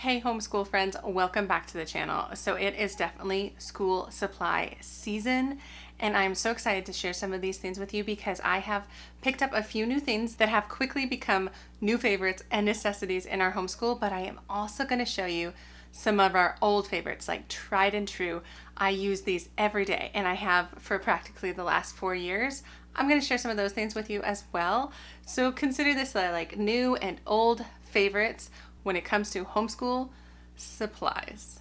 Hey homeschool friends, welcome back to the channel. So it is definitely school supply season and I'm so excited to share some of these things with you because I have picked up a few new things that have quickly become new favorites and necessities in our homeschool, but I am also going to show you some of our old favorites, like tried and true. I use these every day and I have for practically the last 4 years. I'm going to share some of those things with you as well. So consider this like new and old favorites when it comes to homeschool supplies.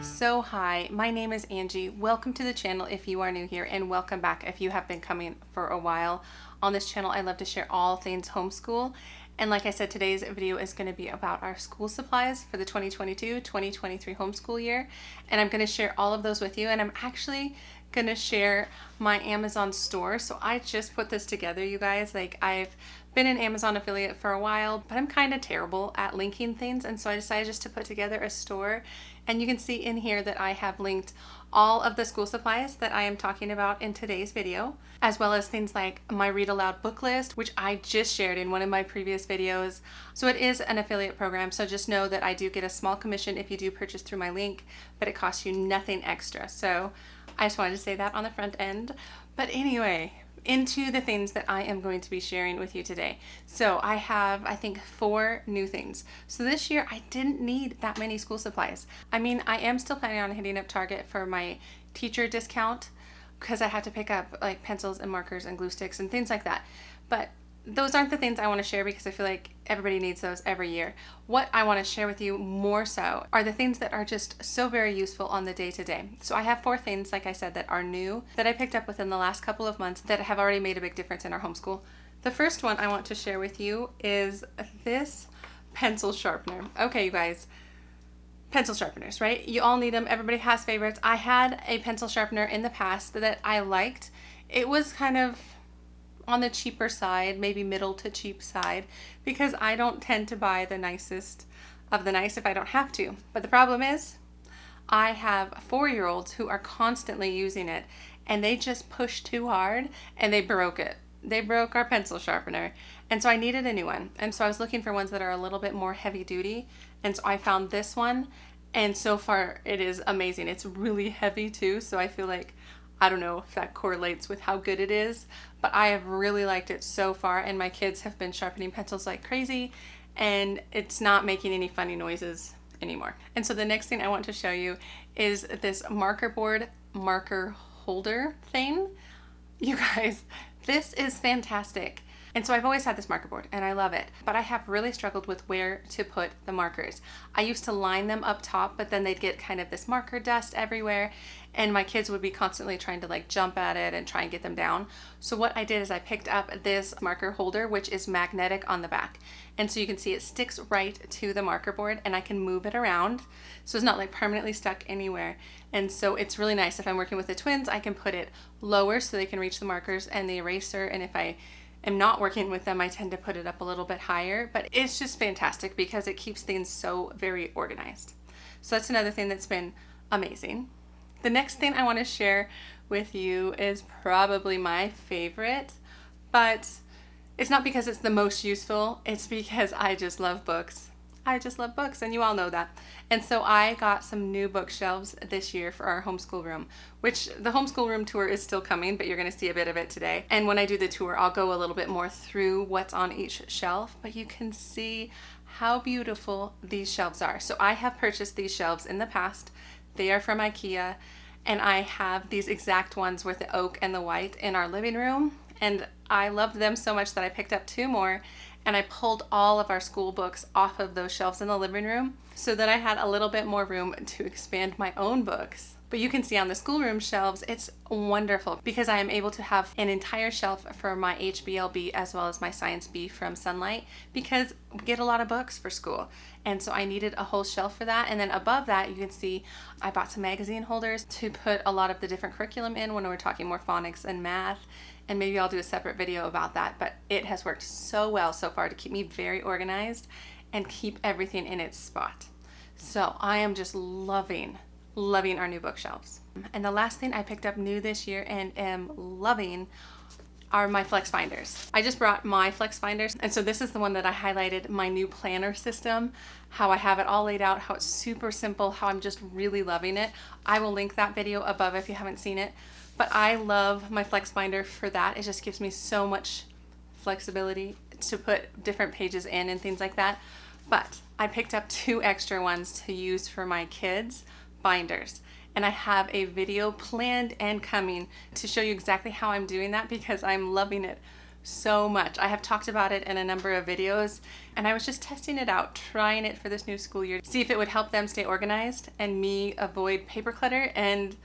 So hi, my name is Angie. Welcome to the channel if you are new here, and welcome back if you have been coming for a while. On this channel, I love to share all things homeschool. And like I said, today's video is going to be about our school supplies for the 2022-2023 homeschool year. And I'm going to share all of those with you. And I'm actually going to share my Amazon store. So I just put this together, you guys. Like, I've been an Amazon affiliate for a while, but I'm kind of terrible at linking things. And so I decided just to put together a store. And you can see in here that I have linked all of the school supplies that I am talking about in today's video, as well as things like my read aloud book list, which I just shared in one of my previous videos. So it is an affiliate program, so just know that I do get a small commission if you do purchase through my link, but it costs you nothing extra. So I just wanted to say that on the front end. But anyway, into the things that I am going to be sharing with you today. So I have, I think, 4 new things. So this year I didn't need that many school supplies. I mean, I am still planning on hitting up Target for my teacher discount because I had to pick up like pencils and markers and glue sticks and things like that. But those aren't the things I want to share because I feel like everybody needs those every year. What I want to share with you more so are the things that are just so very useful on the day-to-day. So I have 4 things, like I said, that are new that I picked up within the last couple of months that have already made a big difference in our homeschool. The first one I want to share with you is this pencil sharpener. Okay, you guys, pencil sharpeners, right? You all need them. Everybody has favorites. I had a pencil sharpener in the past that I liked. It was kind of on the cheaper side, maybe middle to cheap side, because I don't tend to buy the nicest of the nice if I don't have to. But the problem is I have 4-year-olds who are constantly using it and they just push too hard and they broke it. They broke our pencil sharpener. And so I needed a new one. And so I was looking for ones that are a little bit more heavy duty. And so I found this one. And so far it is amazing. It's really heavy too. So I feel like, I don't know if that correlates with how good it is, but I have really liked it so far, and my kids have been sharpening pencils like crazy, and it's not making any funny noises anymore. And so the next thing I want to show you is this marker board marker holder thing. You guys, this is fantastic. And so I've always had this marker board and I love it, but I have really struggled with where to put the markers. I used to line them up top, but then they'd get kind of this marker dust everywhere and my kids would be constantly trying to like jump at it and try and get them down. So what I did is I picked up this marker holder, which is magnetic on the back. And so you can see it sticks right to the marker board and I can move it around. So it's not like permanently stuck anywhere. And so it's really nice. If I'm working with the twins, I can put it lower so they can reach the markers and the eraser. And if I am not working with them, I tend to put it up a little bit higher, but it's just fantastic because it keeps things so very organized. So that's another thing that's been amazing. The next thing I want to share with you is probably my favorite, but it's not because it's the most useful, it's because I just love books. I just love books, and you all know that. And so I got some new bookshelves this year for our homeschool room, which the homeschool room tour is still coming, but you're going to see a bit of it today. And when I do the tour, I'll go a little bit more through what's on each shelf, but you can see how beautiful these shelves are. So I have purchased these shelves in the past. They are from IKEA, and I have these exact ones with the oak and the white in our living room, and I loved them so much that I picked up 2 more. And I pulled all of our school books off of those shelves in the living room so that I had a little bit more room to expand my own books. But you can see on the schoolroom shelves, it's wonderful because I am able to have an entire shelf for my HBLB as well as my Science B from Sunlight because we get a lot of books for school. And so I needed a whole shelf for that. And then above that, you can see I bought some magazine holders to put a lot of the different curriculum in when we're talking more phonics and math. And maybe I'll do a separate video about that, but it has worked so well so far to keep me very organized and keep everything in its spot. So I am just loving our new bookshelves. And the last thing I picked up new this year and am loving are my flex binders. I just brought my flex binders, and so this is the one that I highlighted, my new planner system, how I have it all laid out, how it's super simple, how I'm just really loving it. I will link that video above if you haven't seen it, but I love my flex binder for that. It just gives me so much flexibility to put different pages in and things like that. But I picked up 2 extra ones to use for my kids' binders. And I have a video planned and coming to show you exactly how I'm doing that, because I'm loving it so much. I have talked about it in a number of videos, and I was just testing it out, trying it for this new school year, see if it would help them stay organized and me avoid paper clutter. And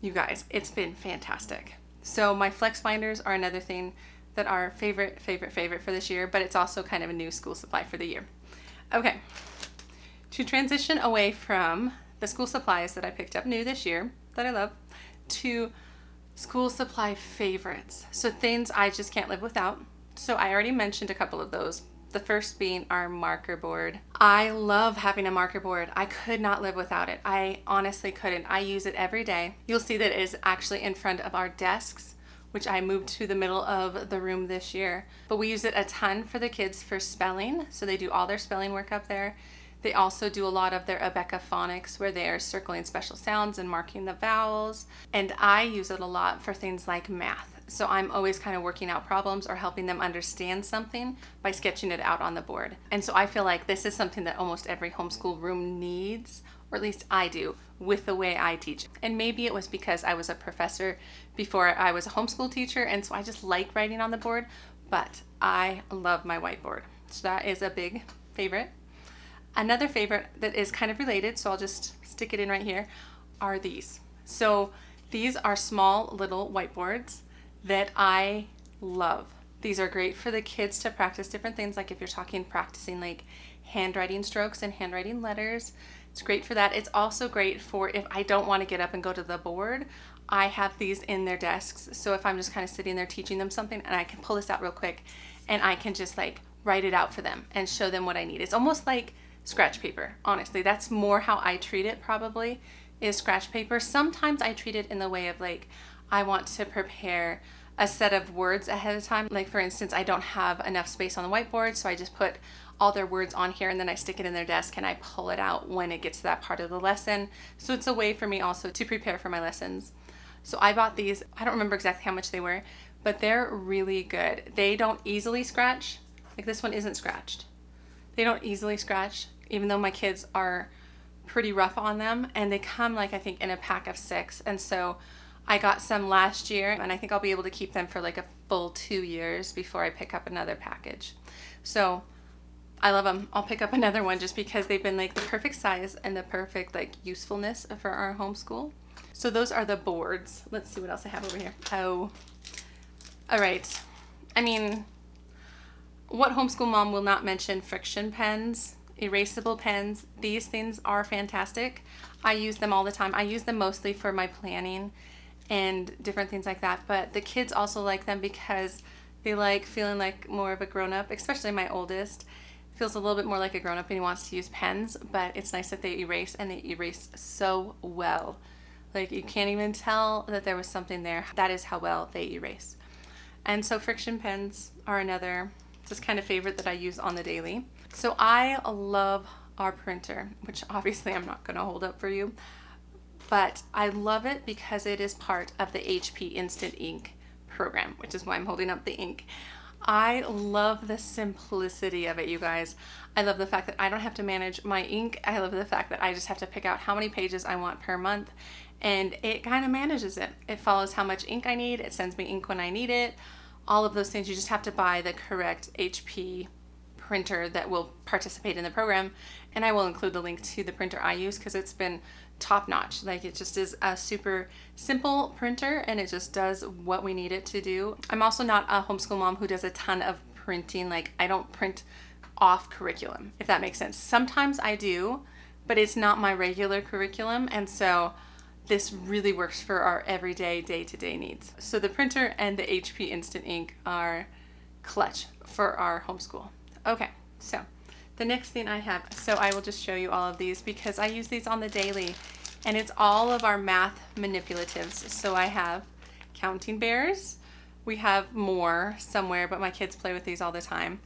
you guys, it's been fantastic. So my flex binders are another thing that are favorite for this year, but it's also kind of a new school supply for the year. Okay, to transition away from the school supplies that I picked up new this year that I love, to school supply favorites. So things I just can't live without. So I already mentioned a couple of those. The first being our marker board. I love having a marker board. I could not live without it. I honestly couldn't. I use it every day. You'll see that it is actually in front of our desks, which I moved to the middle of the room this year. But we use it a ton for the kids for spelling. So they do all their spelling work up there. They also do a lot of their Abeka phonics, where they are circling special sounds and marking the vowels. And I use it a lot for things like math. So I'm always kind of working out problems or helping them understand something by sketching it out on the board. And so I feel like this is something that almost every homeschool room needs, or at least I do, with the way I teach. And maybe it was because I was a professor before I was a homeschool teacher, and so I just like writing on the board, but I love my whiteboard. So that is a big favorite. Another favorite that is kind of related, so I'll just stick it in right here, are these. So these are small little whiteboards that I love. These are great for the kids to practice different things, like if you're practicing like handwriting strokes and handwriting letters. It's great for that. It's also great for if I don't want to get up and go to the board, I have these in their desks. So if I'm just kind of sitting there teaching them something, and I can pull this out real quick and I can just like write it out for them and show them what I need. It's almost like scratch paper. Honestly, that's more how I treat it, probably, is scratch paper. Sometimes I treat it in the way of like, I want to prepare a set of words ahead of time. Like for instance, I don't have enough space on the whiteboard, so I just put all their words on here and then I stick it in their desk and I pull it out when it gets to that part of the lesson. So it's a way for me also to prepare for my lessons. So I bought these. I don't remember exactly how much they were, but they're really good. They don't easily scratch. Like this one isn't scratched. They don't easily scratch, even though my kids are pretty rough on them, and they come like I think in a pack of 6. And so I got some last year, and I think I'll be able to keep them for like a full 2 years before I pick up another package. So I love them. I'll pick up another one just because they've been like the perfect size and the perfect like usefulness for our homeschool. So those are the boards. Let's see what else I have over here. Oh, all right. I mean, what homeschool mom will not mention friction pens, erasable pens? These things are fantastic. I use them all the time. I use them mostly for my planning and different things like that, but the kids also like them because they like feeling like more of a grown-up, especially my oldest. Feels a little bit more like a grown-up and he wants to use pens, but it's nice that they erase, and they erase so well. Like you can't even tell that there was something there. That is how well they erase. And so friction pens are another just kind of favorite that I use on the daily. So I love our printer, which obviously I'm not going to hold up for you, but I love it because it is part of the HP Instant Ink program, which is why I'm holding up the ink. I love the simplicity of it, you guys. I love the fact that I don't have to manage my ink. I love the fact that I just have to pick out how many pages I want per month, and it kind of manages it. It follows how much ink I need. It sends me ink when I need it. All of those things. You just have to buy the correct HP printer that will participate in the program, and I will include the link to the printer I use because it's been top notch. Like it just is a super simple printer and it just does what we need it to do. I'm also not a homeschool mom who does a ton of printing. Like I don't print off curriculum, if that makes sense. Sometimes I do, but it's not my regular curriculum, and so this really works for our everyday, day-to-day needs. So the printer and the HP Instant Ink are clutch for our homeschool. Okay, so the next thing I have, so I will just show you all of these because I use these on the daily, and it's all of our math manipulatives. So I have counting bears, We have more somewhere, but my kids play with these all the time.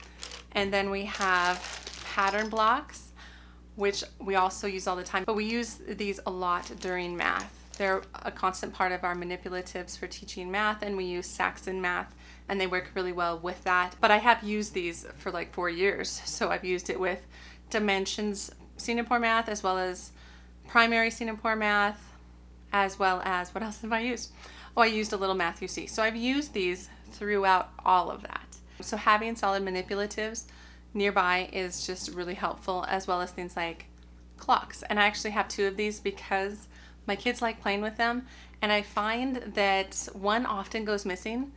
And then we have pattern blocks, which we also use all the time, but we use these a lot during math. They're a constant part of our manipulatives for teaching math, and we use Saxon math, and they work really well with that. But I have used these for like 4 years, so I've used it with Dimensions Singapore math, as well as primary Singapore math, as well as, what else have I used? Oh, I used a little Math UC. So I've used these throughout all of that. So having solid manipulatives nearby is just really helpful, as well as things like clocks. And I actually have 2 of these because my kids like playing with them, and I find that one often goes missing,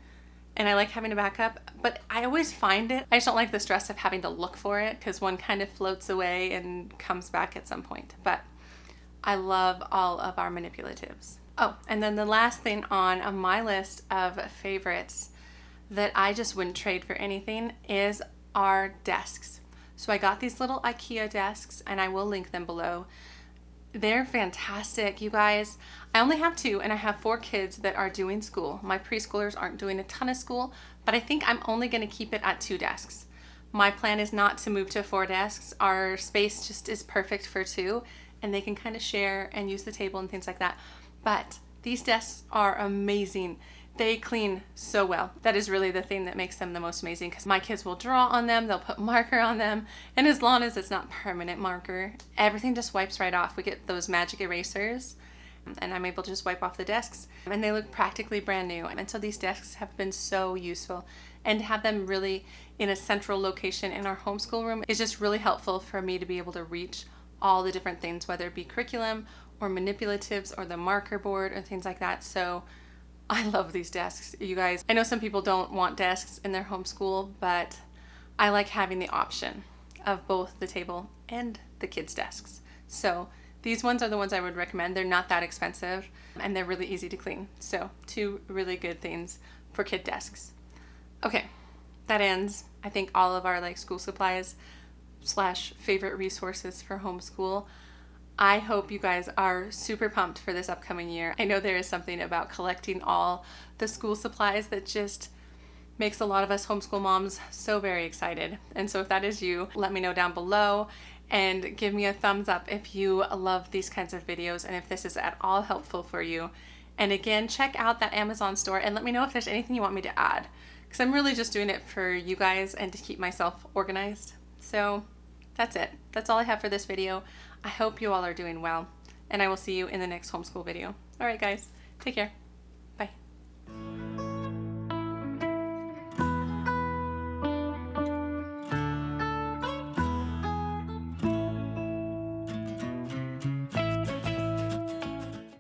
and I like having a backup, but I always find it. I just don't like the stress of having to look for it because one kind of floats away and comes back at some point. But I love all of our manipulatives. Oh, and then the last thing on my list of favorites that I just wouldn't trade for anything is our desks. So I got these little IKEA desks, and I will link them below. They're fantastic, you guys. I only have 2, and I have 4 kids that are doing school. My preschoolers aren't doing a ton of school, but I think I'm only going to keep it at 2 desks. My plan is not to move to 4 desks. Our space just is perfect for 2, and they can kind of share and use the table and things like that. But these desks are amazing. They clean so well. That is really the thing that makes them the most amazing, because my kids will draw on them, they'll put marker on them, and as long as it's not permanent marker, everything just wipes right off. We get those magic erasers, and I'm able to just wipe off the desks, and they look practically brand new. And so these desks have been so useful, and to have them really in a central location in our homeschool room is just really helpful for me to be able to reach all the different things, whether it be curriculum or manipulatives or the marker board or things like that. So I love these desks, you guys. I know some people don't want desks in their homeschool, but I like having the option of both the table and the kids' desks. So these ones are the ones I would recommend. They're not that expensive, and they're really easy to clean. So 2 really good things for kid desks. Okay, that ends, I think, all of our school supplies / favorite resources for homeschool. I hope you guys are super pumped for this upcoming year. I know there is something about collecting all the school supplies that just makes a lot of us homeschool moms so very excited. And so if that is you, let me know down below, and give me a thumbs up if you love these kinds of videos and if this is at all helpful for you. And again, check out that Amazon store and let me know if there's anything you want me to add, because I'm really just doing it for you guys and to keep myself organized. So that's it. That's all I have for this video. I hope you all are doing well, and I will see you in the next homeschool video. All right, guys, take care.